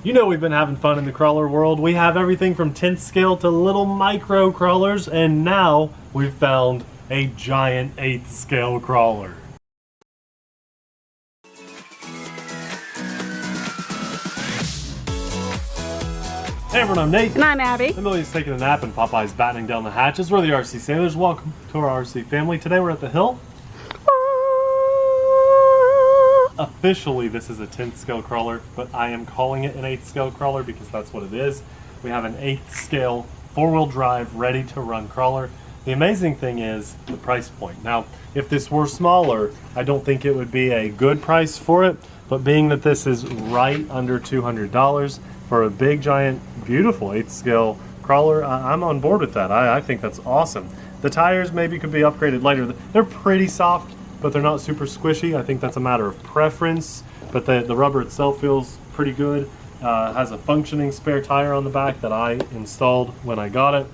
You know we've been having fun in the crawler world. We have everything from 10th scale to little micro crawlers, and now we've found a giant 8th scale crawler. Hey everyone, I'm Nate. And I'm Abby. Amelia's taking a nap and Popeye's battening down the hatches. We're the RC Sailors. Welcome to our RC family. Today we're at the hill. Officially, this is a 10th scale crawler, but I am calling it an 8th scale crawler because that's what it is. We have an 8th scale 4-wheel drive ready to run crawler. The amazing thing is the price point. Now, if this were smaller, I don't think it would be a good price for it, but being that this is right under $200 for a big, giant, beautiful 8th scale crawler, I'm on board with that. I think that's awesome. The tires maybe could be upgraded later. They're pretty soft, but they're not super squishy. I think that's a matter of preference, but the rubber itself feels pretty good. Has a functioning spare tire on the back that I installed when I got it.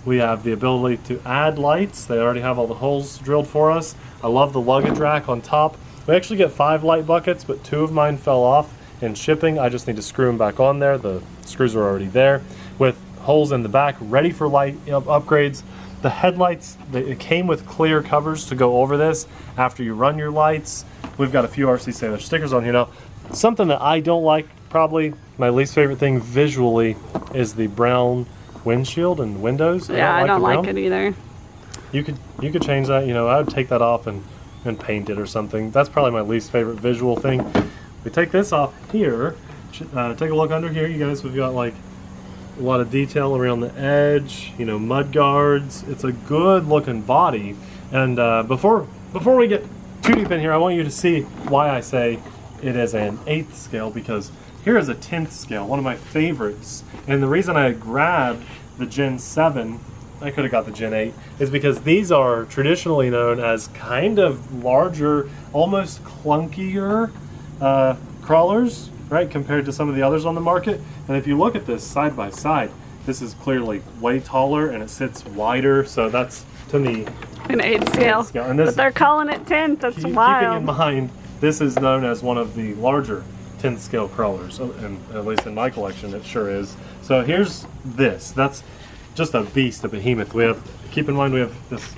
We have the ability to add lights. They already have all the holes drilled for us. I love the luggage rack on top. We actually get 5 light buckets, but 2 of mine fell off in shipping. I just need to screw them back on there. The screws are already there with holes in the back ready for light upgrades. The headlights, it came with clear covers to go over this after you run your lights. We've got a few RC Sailor stickers on here now. Something that I don't like, probably my least favorite thing visually, is the brown windshield and windows. Yeah, I don't like it either. You could change that. You know, I would take that off and paint it or something. That's probably my least favorite visual thing. We take this off here. Take a look under here, you guys. We've got like a lot of detail around the edge, you know, mud guards. It's a good looking body. And before we get too deep in here, I want you to see why I say it is an 8th scale, because here is a 10th scale, one of my favorites. And the reason I grabbed the Gen 7, I could have got the Gen 8, is because these are traditionally known as kind of larger, almost clunkier crawlers, right, compared to some of the others on the market. And if you look at this side by side, this is clearly way taller and it sits wider, so that's, to me, an 8th scale. And this, but they're calling it 10th, that's wild. Keeping in mind, this is known as one of the larger 10th scale crawlers, and at least in my collection it sure is. So here's this. That's just a beast, a behemoth. We have, keep in mind, we have this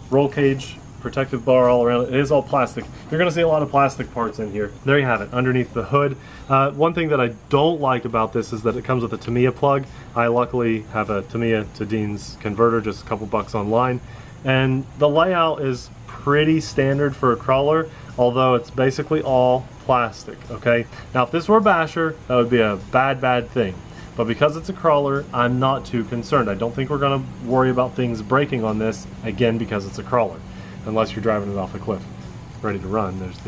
roll cage protective bar all around it. It is all plastic. You're going to see a lot of plastic parts in here. There you have it, underneath the hood. One thing that I don't like about this is that it comes with a Tamiya plug. I luckily have a Tamiya to Dean's converter, just a couple bucks online. And the layout is pretty standard for a crawler, although it's basically all plastic, okay? Now, if this were a basher, that would be a bad thing. But because it's a crawler, I'm not too concerned. I don't think we're going to worry about things breaking on this, again, because it's a crawler. Unless you're driving it off a cliff, ready to run. There's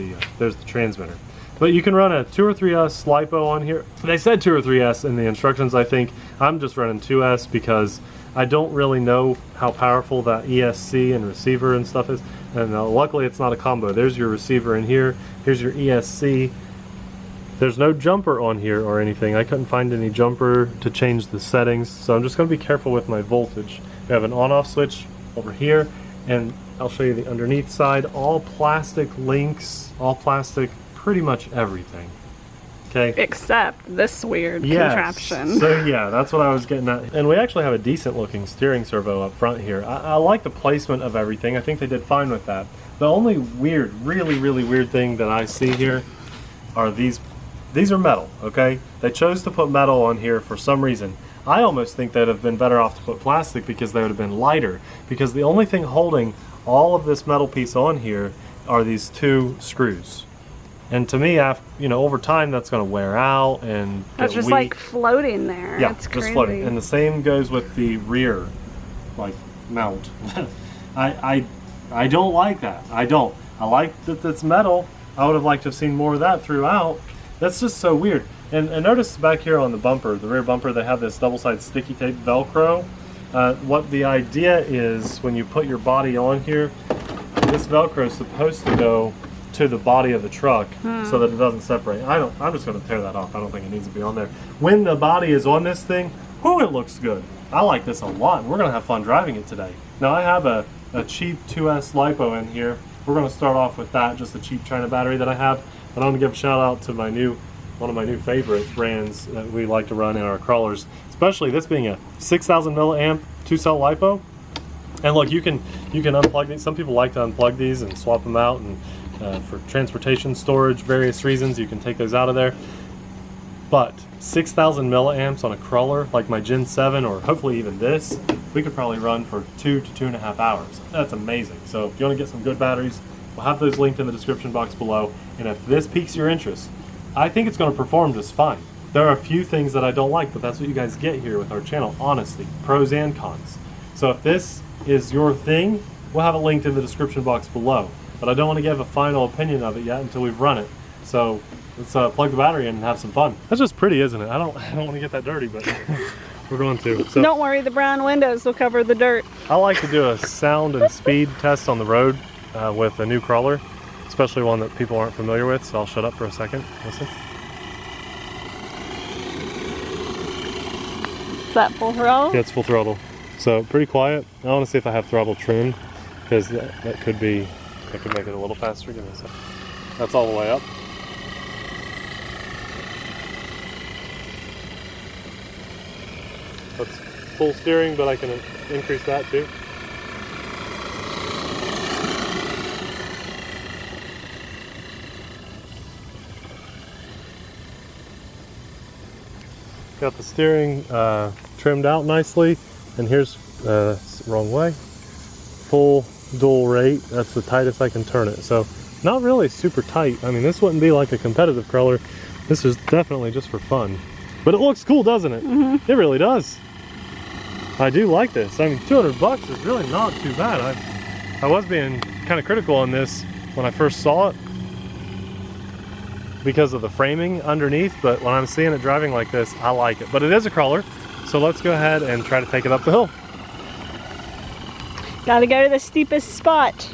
the transmitter. But you can run a 2 or 3S LiPo on here. They said 2 or 3S in the instructions, I think. I'm just running 2S because I don't really know how powerful that ESC and receiver and stuff is. And luckily it's not a combo. There's your receiver in here. Here's your ESC. There's no jumper on here or anything. I couldn't find any jumper to change the settings, so I'm just going to be careful with my voltage. We have an on-off switch over here, and I'll show you the underneath side. All plastic links, all plastic, pretty much everything. Okay. Except this weird contraption. So yeah, that's what I was getting at. And we actually have a decent looking steering servo up front here. I like the placement of everything. I think they did fine with that. The only weird, really weird thing that I see here are these. These are metal, okay? They chose to put metal on here for some reason. I almost think they'd have been better off to put plastic because they would have been lighter. Because the only thing holding all of this metal piece on here are these 2 screws. And to me, after, you know, over time, that's going to wear out and that's just weak. Like floating there. Yeah, it's just crazy. Floating. And the same goes with the rear, like, mount. I don't like that. I don't. I like that it's metal. I would have liked to have seen more of that throughout. That's just so weird. And notice back here on the bumper, the rear bumper, they have this double-sided sticky tape Velcro. What the idea is, when you put your body on here, this Velcro is supposed to go to the body of the truck so that it doesn't separate. I'm just going to tear that off. I don't think it needs to be on there. When the body is on this thing, whoo, it looks good. I like this a lot. We're going to have fun driving it today. Now, I have a cheap 2S LiPo in here. We're going to start off with that, just a cheap China battery that I have. But I want to give a shout out to my new one of my new favorite brands that we like to run in our crawlers, especially this being a 6,000 milliamp 2-cell LiPo. And look, you can unplug these. Some people like to unplug these and swap them out, and for transportation, storage, various reasons, you can take those out of there. But 6,000 milliamps on a crawler like my Gen 7, or hopefully even this, we could probably run for 2 to 2.5 hours. That's amazing. So if you want to get some good batteries, we'll have those linked in the description box below. And if this piques your interest, I think it's going to perform just fine. There are a few things that I don't like, but that's what you guys get here with our channel, honesty, pros and cons. So if this is your thing, we'll have it linked in the description box below. But I don't want to give a final opinion of it yet until we've run it. So let's plug the battery in and have some fun. That's just pretty, isn't it? I don't want to get that dirty, but we're going to. So don't worry, the brown windows will cover the dirt. I like to do a sound and speed test on the road with a new crawler, especially one that people aren't familiar with, so I'll shut up for a second. Listen. Is that full throttle? Yeah, it's full throttle. So pretty quiet. I want to see if I have throttle trimmed, because that could make it a little faster. Give me a second. That's all the way up. That's full steering, but I can increase that too. Got the steering trimmed out nicely, and here's wrong way. Full dual rate. That's the tightest I can turn it. So not really super tight. I mean, this wouldn't be like a competitive crawler. This is definitely just for fun. But it looks cool, doesn't it? Mm-hmm. It really does. I do like this. I mean, 200 bucks is really not too bad. I was being kind of critical on this when I first saw it because of the framing underneath, but when I'm seeing it driving like this, I like it. But it is a crawler, so let's go ahead and try to take it up the hill. Gotta go to the steepest spot.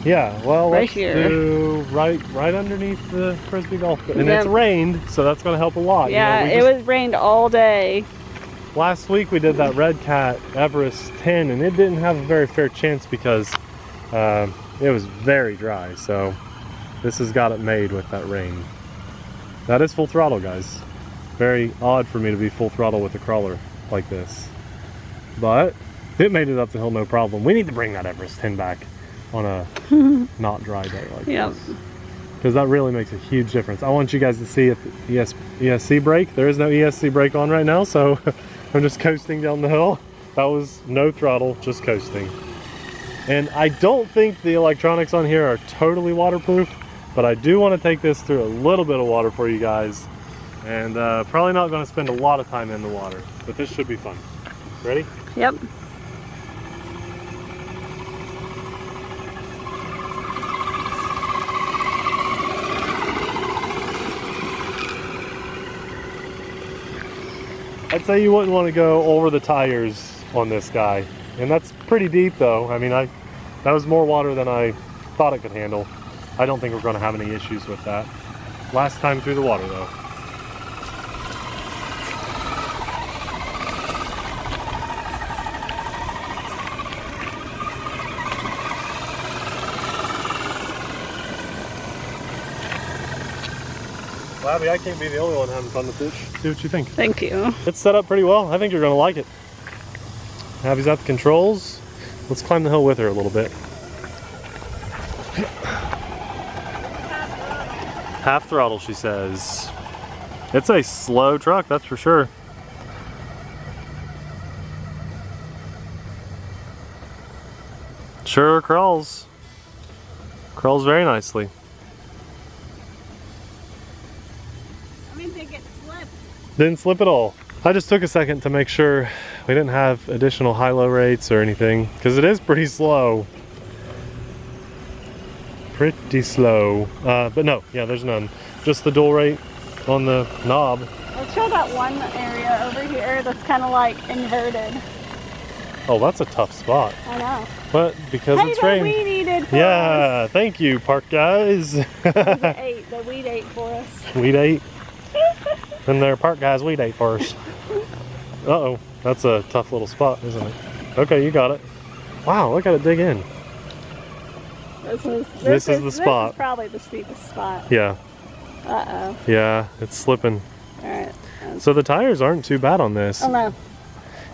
Yeah, well, right let's here. do right underneath the Frisbee golf. And it's rained, so that's going to help a lot. Yeah, you know, it was rained all day. Last week we did that Red Cat Everest 10, and it didn't have a very fair chance because it was very dry. So this has got it made with that rain. That is full throttle, guys. Very odd for me to be full throttle with a crawler like this. But it made it up the hill no problem. We need to bring that Everest 10 back on a not dry day like this. Because that really makes a huge difference. I want you guys to see if the ESC brake. There is no ESC brake on right now, so I'm just coasting down the hill. That was no throttle, just coasting. And I don't think the electronics on here are totally waterproof, but I do want to take this through a little bit of water for you guys. And probably not going to spend a lot of time in the water, but this should be fun. Ready? Yep. I'd say you wouldn't want to go over the tires on this guy. And that's pretty deep though. I mean, that was more water than I thought it could handle. I don't think we're going to have any issues with that. Last time through the water though. Abby, I can't be the only one having fun with this. See what you think. Thank you. It's set up pretty well. I think you're going to like it. Abby's at the controls. Let's climb the hill with her a little bit. Half throttle, she says. It's a slow truck, that's for sure. Sure crawls. Crawls very nicely. Didn't slip at all. I just took a second to make sure we didn't have additional high-low rates or anything, because it is pretty slow. Pretty slow. But no, yeah, there's none. Just the dual rate on the knob. Let's show that one area over here that's kind of like inverted. Oh, that's a tough spot. I know. But because it's rained. We needed for yeah, us. Thank you, park guys. The weed ate for us. Weed ate. And their park guys weed ate for us. Uh-oh, that's a tough little spot, isn't it? Okay, you got it. Wow, look at it dig in. This is the spot. This is probably the steepest spot. Yeah. Uh-oh. Yeah, it's slipping. All right. So the tires aren't too bad on this. Oh, no.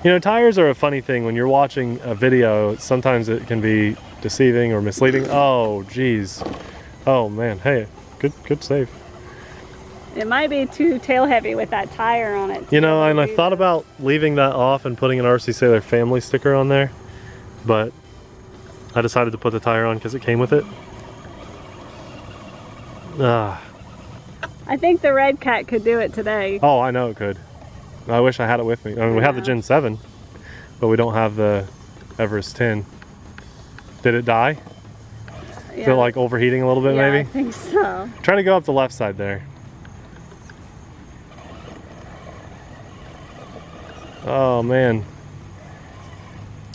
You know, tires are a funny thing. When you're watching a video, sometimes it can be deceiving or misleading. Oh, geez. Oh, man. Hey, good save. It might be too tail heavy with that tire on it. You know, and I thought about leaving that off and putting an RC Sailor family sticker on there, but I decided to put the tire on because it came with it. Ah. I think the Red Cat could do it today. Oh, I know it could. I wish I had it with me. I mean, we have the Gen 7, but we don't have the Everest 10. Did it die? Yeah. Is it like overheating a little bit, Yeah, maybe? I think so. Try to go up the left side there. Oh, man.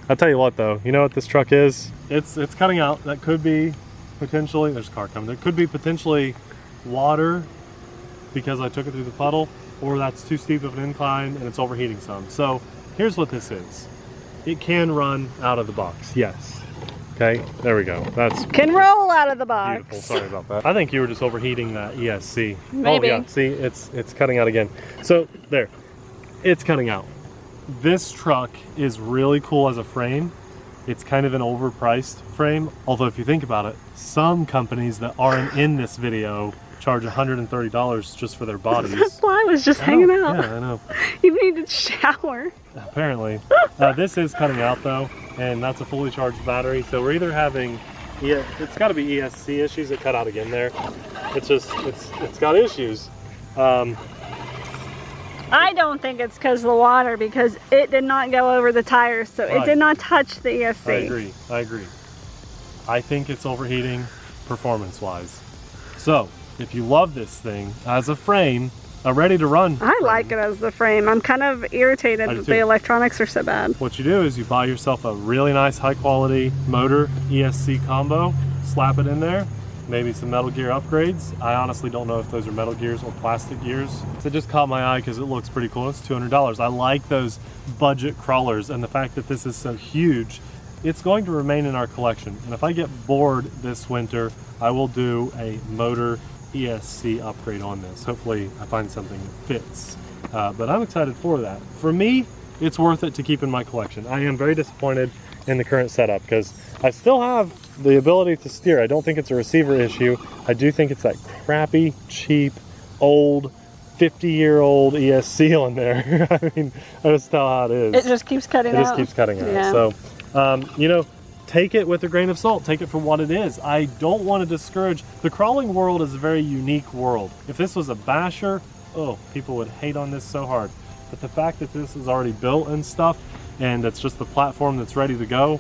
I'll tell you what, though. You know what this truck is? It's cutting out. That could be potentially... There's a car coming. There could be potentially water because I took it through the puddle, or that's too steep of an incline and it's overheating some. So here's what this is. It can run out of the box. Yes. Okay, there we go. That's Can roll out of the box. beautiful. Sorry about that. I think you were just overheating that ESC. Maybe. Oh yeah, see, it's cutting out again. So there, it's cutting out. This truck is really cool as a frame. It's kind of an overpriced frame. Although if you think about it, some companies that aren't in this video charge $130 just for their bodies. That fly was just hanging out. Yeah, I know. You need to shower. Apparently. This is cutting out though, and that's a fully charged battery. So we're either having, it's got to be ESC issues that cut out again there. It's just, it's got issues. I don't think it's because of the water, because it did not go over the tires, so it did not touch the ESC. I agree. I think it's overheating performance-wise. So, if you love this thing as a frame, a ready-to-run I like it as the frame. I'm kind of irritated that the electronics are so bad. What you do is you buy yourself a really nice high-quality motor ESC combo, slap it in there, maybe some Metal Gear upgrades. I honestly don't know if those are Metal Gears or plastic gears. So it just caught my eye because it looks pretty cool. It's $200. I like those budget crawlers, and the fact that this is so huge, it's going to remain in our collection. And if I get bored this winter, I will do a motor ESC upgrade on this. Hopefully I find something that fits. But I'm excited for that. For me, it's worth it to keep in my collection. I am very disappointed in the current setup because I still have the ability to steer. I don't think it's a receiver issue. I do think it's that crappy, cheap, old, 50-year-old ESC on there. I mean, I just tell how it is. It just keeps cutting out. It just keeps cutting out. Yeah. So, you know, take it with a grain of salt. Take it for what it is. I don't want to discourage. The crawling world is a very unique world. If this was a basher, oh, people would hate on this so hard. But the fact that this is already built and stuff, and it's just the platform that's ready to go,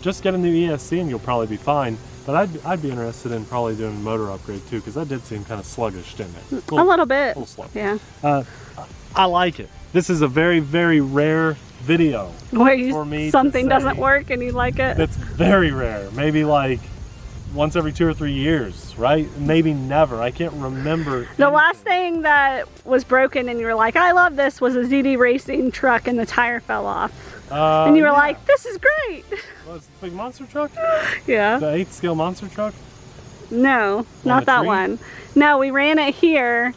just get a new ESC and you'll probably be fine. But I'd be interested in probably doing a motor upgrade too, because that did seem kind of sluggish, didn't it? A little bit. A little slow. Yeah. I like it. This is a very, very rare video. Where for me something to doesn't say. work and you like it? It's very rare. Maybe like once every 2 or 3 years, right? Maybe never. I can't remember. The last thing that was broken and you were like, I love this, was a ZD Racing truck and the tire fell off. And you were like, this is great. Well, it's the big monster truck? Yeah. The 8th scale monster truck? No, not that one. No, we ran it here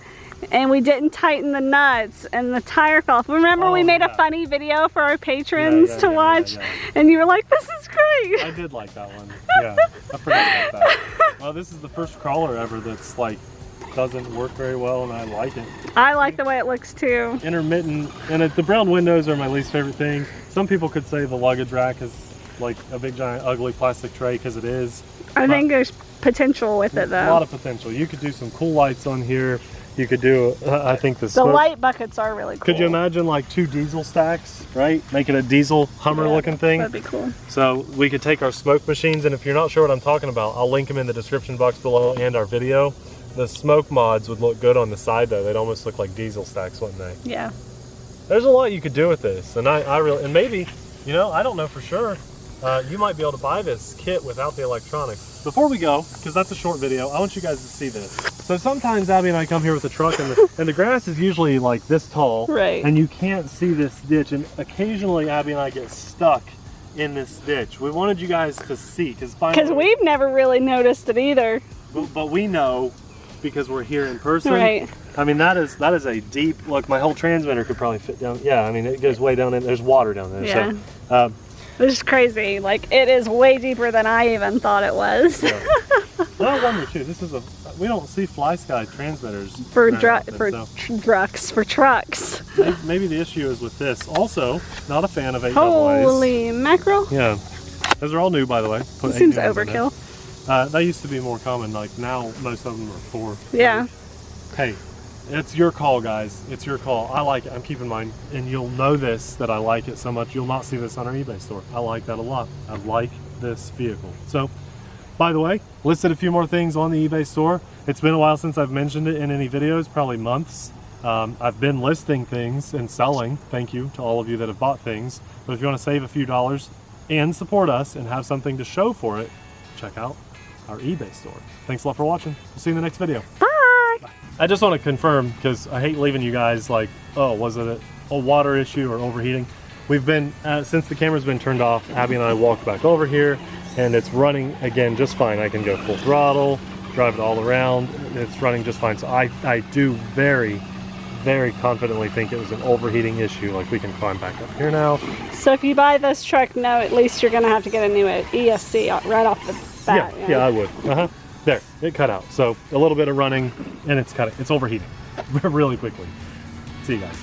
and we didn't tighten the nuts and the tire fell off. Remember we made a funny video for our patrons to watch and you were like, this is great. I did like that one. Yeah, I forgot about that. Well, this is the first crawler ever that's like, doesn't work very well, and I like it. I like the way it looks too. Intermittent, and the brown windows are my least favorite thing. Some people could say the luggage rack is like a big giant ugly plastic tray, because it is. I think there's potential with it though. A lot of potential. You could do some cool lights on here. You could do, I think the light buckets are really cool. Could you imagine like 2 diesel stacks, right? Make it a diesel Hummer looking thing. That'd be cool. So we could take our smoke machines, and if you're not sure what I'm talking about, I'll link them in the description box below and our video. The smoke mods would look good on the side though. They'd almost look like diesel stacks, wouldn't they? Yeah. There's a lot you could do with this, and I really, and maybe, you know, I don't know for sure. You might be able to buy this kit without the electronics. Before we go, because that's a short video, I want you guys to see this. So sometimes Abby and I come here with a truck, and the grass is usually like this tall, right? And you can't see this ditch, and occasionally Abby and I get stuck in this ditch. We wanted you guys to see, because we've never really noticed it either. But we know because we're here in person. Right. I mean, that is a deep, look, my whole transmitter could probably fit down. Yeah, I mean, it goes way down in, there's water down there. Yeah. So, this is crazy. Like, it is way deeper than I even thought it was. Yeah. Well, I wonder too, this is we don't see fly sky transmitters for trucks. For trucks. Maybe the issue is with this. Also, not a fan of 8 Holy mackerel. Yeah. Those are all new, by the way. This seems overkill. That used to be more common. Like now, most of them are 4. Yeah. Hey, it's your call, guys. It's your call. I like it. I'm keeping mine, and you'll know this that I like it so much. You'll not see this on our eBay store. I like that a lot. I like this vehicle. So, by the way, listed a few more things on the eBay store. It's been a while since I've mentioned it in any videos, probably months. I've been listing things and selling. Thank you to all of you that have bought things. But if you want to save a few dollars and support us and have something to show for it, check out our eBay store. Thanks a lot for watching. We'll see you in the next video. Bye. I just want to confirm, because I hate leaving you guys like, oh, was it a water issue or overheating? We've been, since the camera's been turned off, Abby and I walked back over here, and it's running again just fine. I can go full throttle, drive it all around. It's running just fine. So I do very, very confidently think it was an overheating issue. Like, we can climb back up here now. So if you buy this truck, no, at least you're going to have to get a new ESC right off the bat. Yeah, I would. There, it cut out. So a little bit of running, and it's overheating really quickly. See you guys.